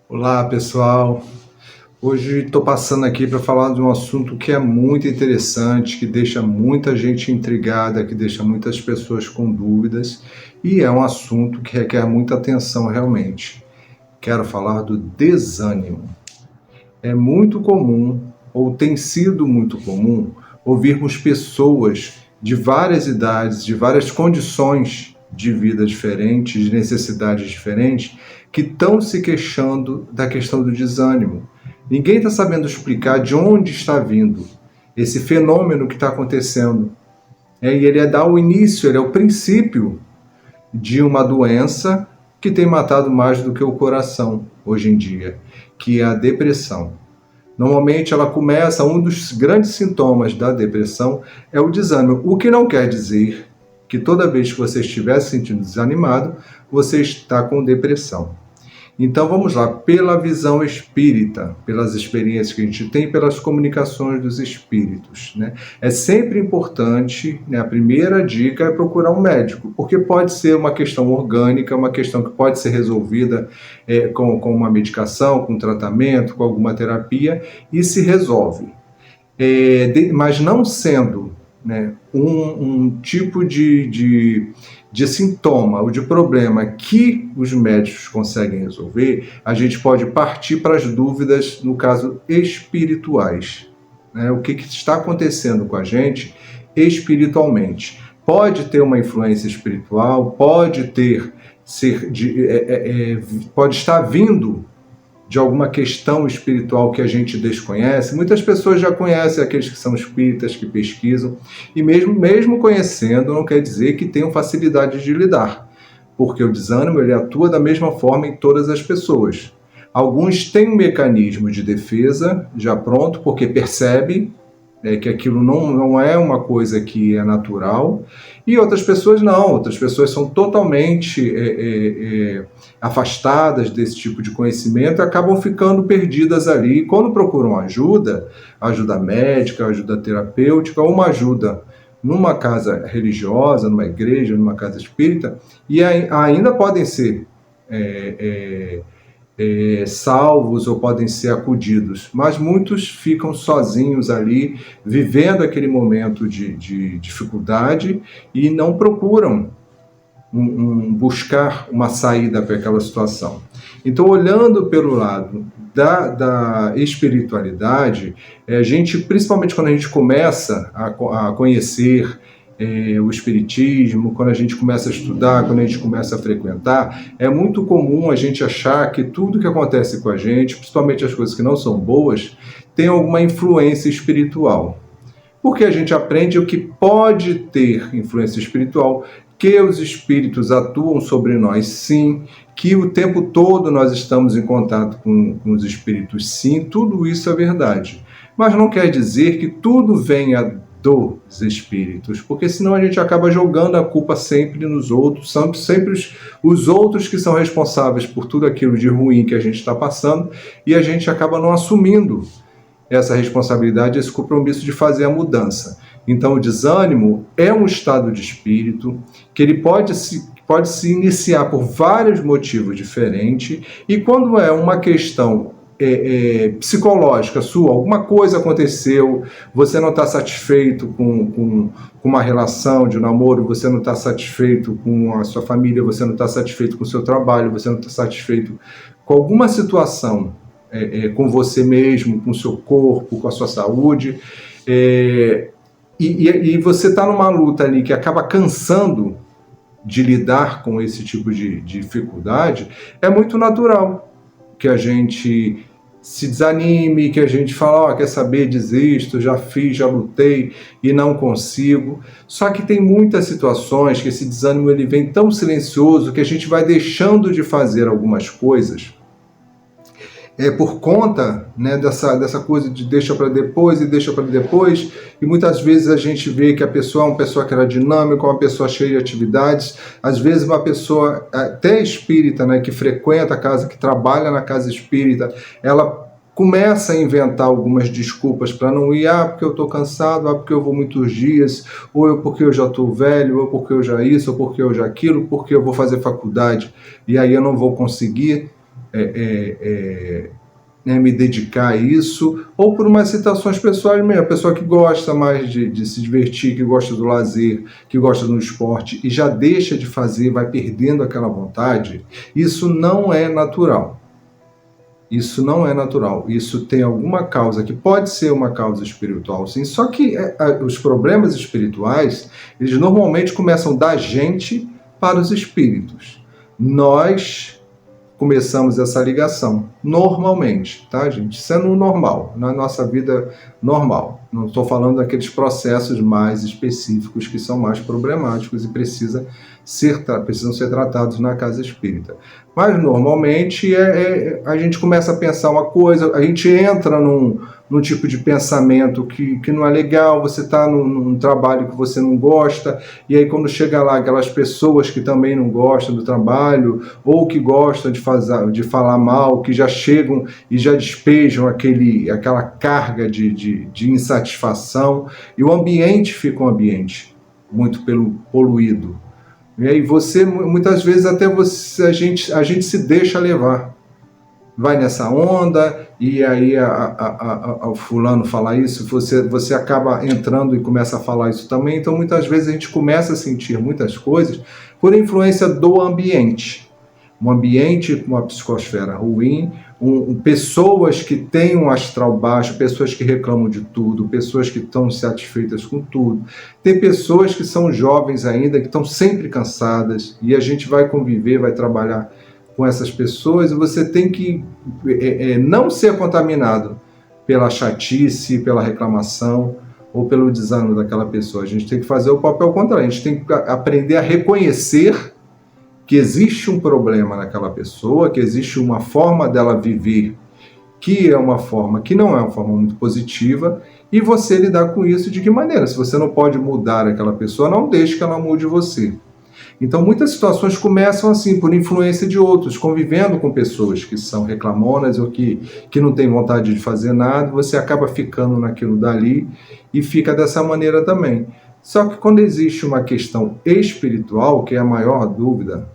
Olá, pessoal. Hoje estou passando aqui para falar de um assunto que é muito interessante, que deixa muita gente intrigada, que deixa muitas pessoas com dúvidas, e é um assunto que requer muita atenção realmente. Quero falar do desânimo. É muito comum, ou tem sido muito comum, ouvirmos pessoas de várias idades, de várias condições de vida diferentes, de necessidades diferentes, que estão se queixando da questão do desânimo. Ninguém está sabendo explicar de onde está vindo esse fenômeno que está acontecendo. E ele é dar o início, ele é o princípio de uma doença que tem matado mais do que o coração hoje em dia, que é a depressão. Normalmente ela começa, um dos grandes sintomas da depressão é o desânimo, o que não quer dizer que toda vez que você estiver se sentindo desanimado, você está com depressão. Então vamos lá, pela visão espírita, pelas experiências que a gente tem, pelas comunicações dos espíritos, né? É sempre importante, né, a primeira dica é procurar um médico, porque pode ser uma questão orgânica, uma questão que pode ser resolvida com uma medicação, com um tratamento, com alguma terapia, e se resolve. Mas não sendo, né, um tipo de sintoma ou de problema que os médicos conseguem resolver, a gente pode partir para as dúvidas, no caso, espirituais. Né? O que está acontecendo com a gente espiritualmente? Pode ter uma influência espiritual, pode estar vindo de alguma questão espiritual que a gente desconhece. Muitas pessoas já conhecem aqueles que são espíritas, que pesquisam, e mesmo conhecendo, não quer dizer que tenham facilidade de lidar, porque o desânimo ele atua da mesma forma em todas as pessoas. Alguns têm um mecanismo de defesa já pronto, porque percebem que aquilo não é uma coisa que é natural, e outras pessoas não, outras pessoas são totalmente afastadas desse tipo de conhecimento e acabam ficando perdidas ali. E quando procuram ajuda, ajuda médica, ajuda terapêutica, ou uma ajuda numa casa religiosa, numa igreja, numa casa espírita, e ainda podem ser salvos ou podem ser acudidos, mas muitos ficam sozinhos ali, vivendo aquele momento de dificuldade e não procuram buscar uma saída para aquela situação. Então, olhando pelo lado da espiritualidade, a gente, principalmente quando a gente começa a conhecer o espiritismo, quando a gente começa a estudar, quando a gente começa a frequentar, é muito comum a gente achar que tudo que acontece com a gente, principalmente as coisas que não são boas, tem alguma influência espiritual. Porque a gente aprende o que pode ter influência espiritual, que os espíritos atuam sobre nós, sim, que o tempo todo nós estamos em contato com os espíritos, sim, tudo isso é verdade. Mas não quer dizer que tudo venha dos espíritos, porque senão a gente acaba jogando a culpa sempre nos outros, são sempre os outros que são responsáveis por tudo aquilo de ruim que a gente está passando, e a gente acaba não assumindo essa responsabilidade, esse compromisso de fazer a mudança. Então, o desânimo é um estado de espírito que ele pode se iniciar por vários motivos diferentes, e quando é uma questão psicológica sua, alguma coisa aconteceu, você não está satisfeito com uma relação de namoro, você não está satisfeito com a sua família, você não está satisfeito com o seu trabalho, você não está satisfeito com alguma situação com você mesmo, com o seu corpo, com a sua saúde, e você está numa luta ali que acaba cansando de lidar com esse tipo de dificuldade, é muito natural que a gente se desanime, que a gente fala, quer saber, desisto, já fiz, já lutei e não consigo. Só que tem muitas situações que esse desânimo ele vem tão silencioso que a gente vai deixando de fazer algumas coisas por conta, né, dessa coisa de deixa para depois e deixa para depois, e muitas vezes a gente vê que a pessoa é uma pessoa que era dinâmica, uma pessoa cheia de atividades, às vezes uma pessoa até espírita, né, que frequenta a casa, que trabalha na casa espírita, ela começa a inventar algumas desculpas para não ir, porque eu estou cansado, porque eu vou muitos dias, ou porque eu já estou velho, ou porque eu já isso, ou porque eu já aquilo, porque eu vou fazer faculdade, e aí eu não vou conseguir né, me dedicar a isso, ou por umas situações pessoais mesmo, a pessoa que gosta mais de se divertir, que gosta do lazer, que gosta do esporte, e já deixa de fazer, vai perdendo aquela vontade, isso não é natural. Isso não é natural. Isso tem alguma causa, que pode ser uma causa espiritual, sim, só que os problemas espirituais, eles normalmente começam da gente para os espíritos. Nós começamos essa ligação, normalmente, tá, gente? Isso é no normal, na nossa vida normal. Não estou falando daqueles processos mais específicos que são mais problemáticos e precisam ser tratados na casa espírita. Mas, normalmente, a gente começa a pensar uma coisa, a gente entra num tipo de pensamento que não é legal, você está num trabalho que você não gosta, e aí quando chega lá aquelas pessoas que também não gostam do trabalho, ou que gostam de falar mal, que já chegam e já despejam aquela carga de insatisfação, e o ambiente fica um ambiente muito poluído. E aí muitas vezes até a gente se deixa levar. Vai nessa onda, e aí o fulano fala isso, você acaba entrando e começa a falar isso também. Então, muitas vezes a gente começa a sentir muitas coisas por influência do ambiente. Um ambiente com uma psicosfera ruim, pessoas que têm um astral baixo, pessoas que reclamam de tudo, pessoas que estão insatisfeitas com tudo. Tem pessoas que são jovens ainda, que estão sempre cansadas, e a gente vai conviver, vai trabalhar com essas pessoas, e você tem que não ser contaminado pela chatice, pela reclamação ou pelo desânimo daquela pessoa. A gente tem que fazer o papel contrário, a gente tem que aprender a reconhecer que existe um problema naquela pessoa, que existe uma forma dela viver que é uma forma que não é uma forma muito positiva, e você lidar com isso de que maneira? Se você não pode mudar aquela pessoa, não deixe que ela mude você. Então, muitas situações começam assim, por influência de outros, convivendo com pessoas que são reclamonas ou que não têm vontade de fazer nada, você acaba ficando naquilo dali e fica dessa maneira também. Só que quando existe uma questão espiritual, que é a maior dúvida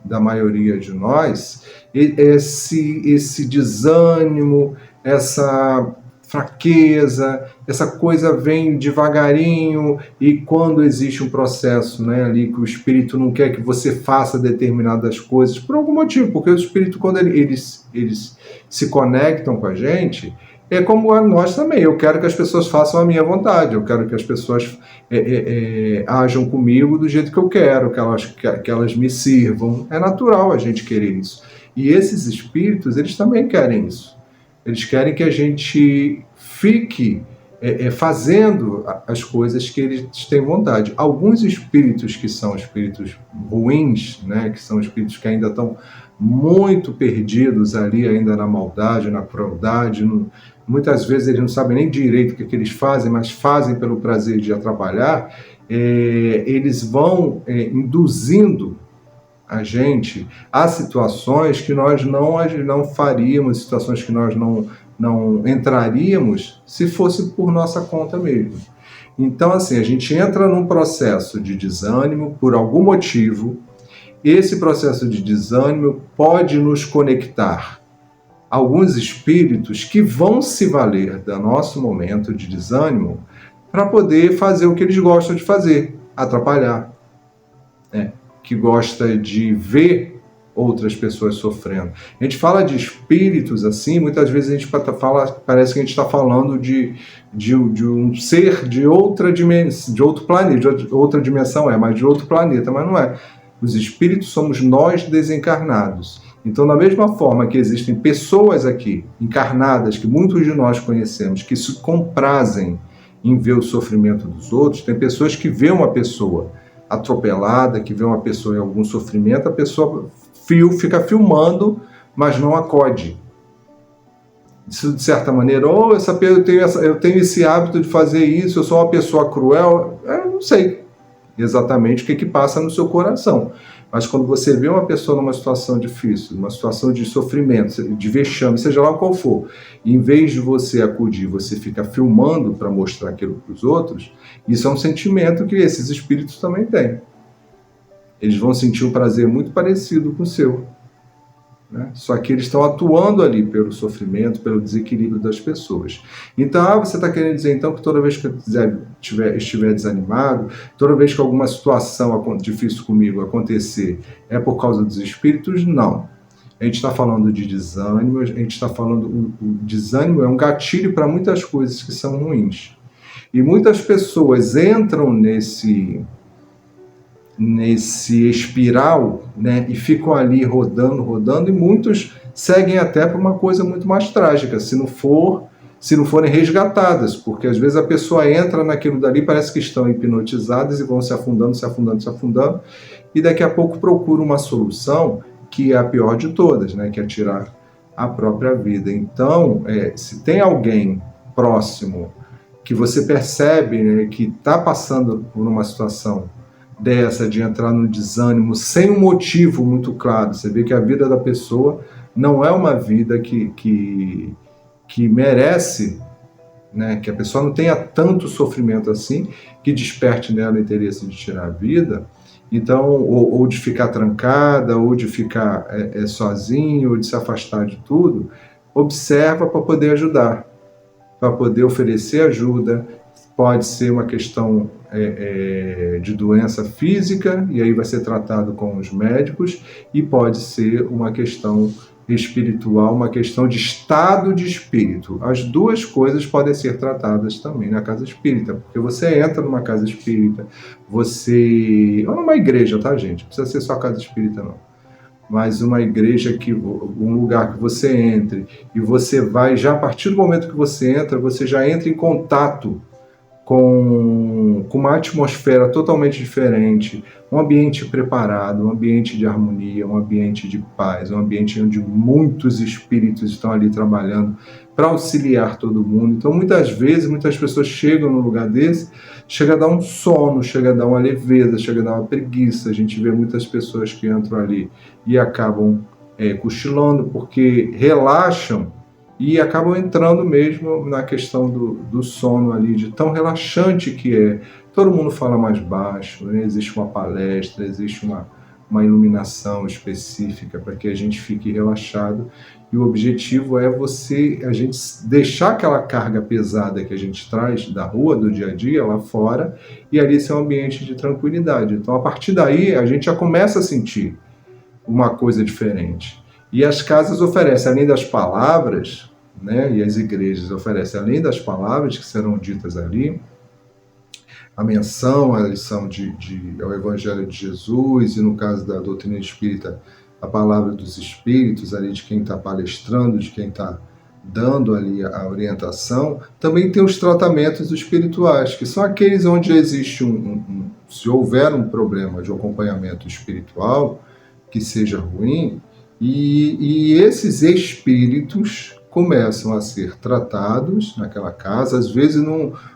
da maioria de nós, esse desânimo, essa fraqueza, essa coisa vem devagarinho, e quando existe um processo, né, ali que o espírito não quer que você faça determinadas coisas, por algum motivo, porque o espírito, quando eles se conectam com a gente, é como nós também, eu quero que as pessoas façam a minha vontade, eu quero que as pessoas ajam comigo do jeito que eu quero, que elas me sirvam. É natural a gente querer isso. E esses espíritos, eles também querem isso. Eles querem que a gente fique fazendo as coisas que eles têm vontade. Alguns espíritos que são espíritos ruins, né, que são espíritos que ainda estão muito perdidos ali, ainda na maldade, na crueldade, muitas vezes eles não sabem nem direito o que eles fazem, mas fazem pelo prazer de atrapalhar, eles vão induzindo a gente a situações que nós não faríamos, situações que nós não entraríamos se fosse por nossa conta mesmo. Então, assim, a gente entra num processo de desânimo por algum motivo. Esse processo de desânimo pode nos conectar a alguns espíritos que vão se valer do nosso momento de desânimo para poder fazer o que eles gostam de fazer, atrapalhar, né? Que gosta de ver outras pessoas sofrendo. A gente fala de espíritos assim, muitas vezes a gente parece que a gente está falando de um ser de outra dimensão, de outro planeta, de outra dimensão mas de outro planeta, mas não é. Os espíritos somos nós desencarnados. Então, da mesma forma que existem pessoas aqui, encarnadas, que muitos de nós conhecemos, que se comprazem em ver o sofrimento dos outros, tem pessoas que vê uma pessoa atropelada, que vê uma pessoa em algum sofrimento, a pessoa fica filmando, mas não acode. Isso, de certa maneira, eu tenho esse hábito de fazer isso, eu sou uma pessoa cruel, eu não sei exatamente o que passa no seu coração. Mas quando você vê uma pessoa numa situação difícil, numa situação de sofrimento, de vexame, seja lá qual for, e em vez de você acudir, você fica filmando para mostrar aquilo para os outros, isso é um sentimento que esses espíritos também têm. Eles vão sentir um prazer muito parecido com o seu. né? Só que eles estão atuando ali pelo sofrimento, pelo desequilíbrio das pessoas. Então, você está querendo dizer então que toda vez que eu estiver desanimado, toda vez que alguma situação difícil comigo acontecer, é por causa dos espíritos? Não. A gente está falando de desânimo, a gente está falando, o desânimo é um gatilho para muitas coisas que são ruins. E muitas pessoas entram nesse espiral, né, e ficam ali rodando, e muitos seguem até para uma coisa muito mais trágica, se não forem resgatadas, porque às vezes a pessoa entra naquilo dali, parece que estão hipnotizadas e vão se afundando, e daqui a pouco procura uma solução que é a pior de todas, né, que é tirar a própria vida. Então, se tem alguém próximo que você percebe, né, que está passando por uma situação dessa, de entrar no desânimo sem um motivo muito claro, você vê que a vida da pessoa não é uma vida que merece, né, que a pessoa não tenha tanto sofrimento assim, que desperte nela o interesse de tirar a vida, então, ou de ficar trancada, ou de ficar sozinho, ou de se afastar de tudo, observa para poder ajudar, para poder oferecer ajuda. Pode ser uma questão de doença física, e aí vai ser tratado com os médicos, e pode ser uma questão espiritual, uma questão de estado de espírito. As duas coisas podem ser tratadas também na casa espírita, porque você entra numa casa espírita, ou numa igreja, tá, gente? Não precisa ser só casa espírita, não. Mas uma igreja, um lugar que você entre, e você vai, já a partir do momento que você entra, você já entra em contato com uma atmosfera totalmente diferente, um ambiente preparado, um ambiente de harmonia, um ambiente de paz, um ambiente onde muitos espíritos estão ali trabalhando para auxiliar todo mundo. Então, muitas vezes, muitas pessoas chegam num lugar desse, chega a dar um sono, chega a dar uma leveza, chega a dar uma preguiça. A gente vê muitas pessoas que entram ali e acabam cochilando, porque relaxam, e acabam entrando mesmo na questão do sono ali, de tão relaxante que é. Todo mundo fala mais baixo, né? Existe uma palestra, existe uma iluminação específica para que a gente fique relaxado, e o objetivo é a gente deixar aquela carga pesada que a gente traz da rua, do dia a dia, lá fora, e ali ser um ambiente de tranquilidade. Então, a partir daí, a gente já começa a sentir uma coisa diferente. E as casas oferecem, além das palavras, né, e as igrejas oferecem, além das palavras que serão ditas ali, a menção, a lição ao Evangelho de Jesus, e no caso da doutrina espírita, a palavra dos espíritos, ali de quem está palestrando, de quem está dando ali a orientação. Também tem os tratamentos espirituais, que são aqueles onde existe se houver um problema de acompanhamento espiritual que seja ruim, e esses espíritos começam a ser tratados naquela casa, às vezes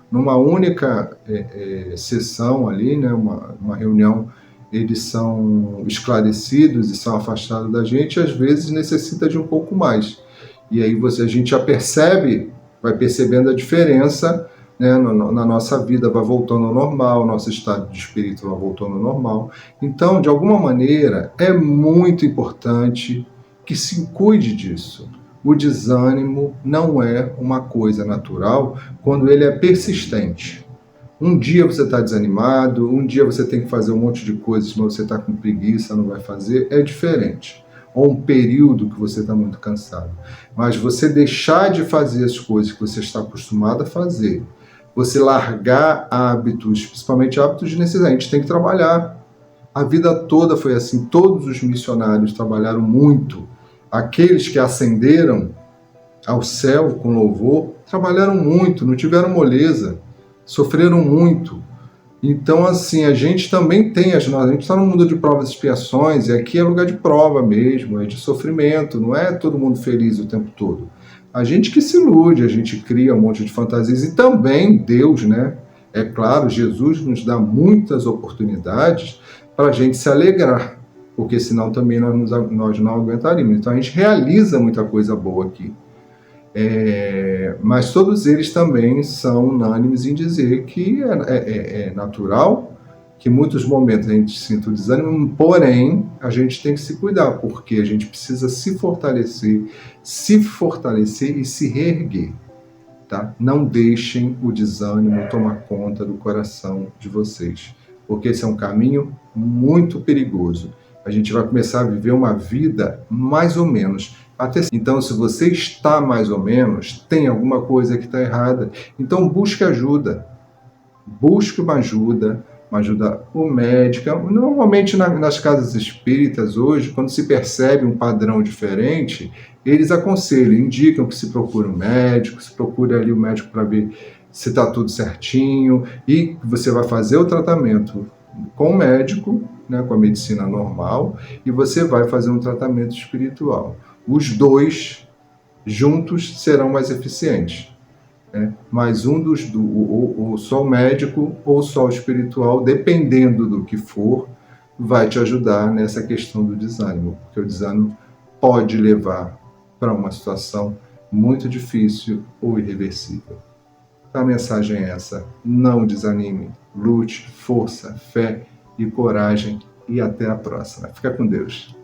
numa única sessão ali, né, uma reunião, eles são esclarecidos e são afastados da gente, e às vezes necessita de um pouco mais. E aí a gente já vai percebendo a diferença, né, na nossa vida, vai voltando ao normal, nosso estado de espírito vai voltando ao normal. Então, de alguma maneira, é muito importante que se cuide disso. O desânimo não é uma coisa natural quando ele é persistente. Um dia você está desanimado, um dia você tem que fazer um monte de coisas, mas você está com preguiça, não vai fazer, é diferente. Ou um período que você está muito cansado. Mas você deixar de fazer as coisas que você está acostumado a fazer, você largar hábitos, principalmente hábitos de necessidade, a gente tem que trabalhar. A vida toda foi assim, todos os missionários trabalharam muito. Aqueles que ascenderam ao céu com louvor, trabalharam muito, não tiveram moleza, sofreram muito. Então, assim, a gente também tem a gente está no mundo de provas e expiações, e aqui é lugar de prova mesmo, é de sofrimento, não é todo mundo feliz o tempo todo. A gente que se ilude, a gente cria um monte de fantasias, e também Deus, né? É claro, Jesus nos dá muitas oportunidades para a gente se alegrar, porque senão também nós não aguentaríamos. Então a gente realiza muita coisa boa aqui. Mas todos eles também são unânimes em dizer que é natural que em muitos momentos a gente sinta o desânimo, porém, a gente tem que se cuidar, porque a gente precisa se fortalecer e se reerguer, tá? Não deixem o desânimo tomar conta do coração de vocês, porque esse é um caminho muito perigoso. A gente vai começar a viver uma vida mais ou menos. Então, se você está mais ou menos, tem alguma coisa que está errada. Então, busque ajuda. Busque uma ajuda médica. Normalmente nas casas espíritas hoje, quando se percebe um padrão diferente, eles aconselham, indicam que se procure um médico, se procure ali o médico para ver se está tudo certinho, e você vai fazer o tratamento com o médico, né, com a medicina normal, e você vai fazer um tratamento espiritual. Os dois juntos serão mais eficientes. Mas ou só o médico ou só o espiritual, dependendo do que for, vai te ajudar nessa questão do desânimo, porque o desânimo pode levar para uma situação muito difícil ou irreversível. A mensagem é essa: não desanime, lute, força, fé e coragem, e até a próxima. Fica com Deus.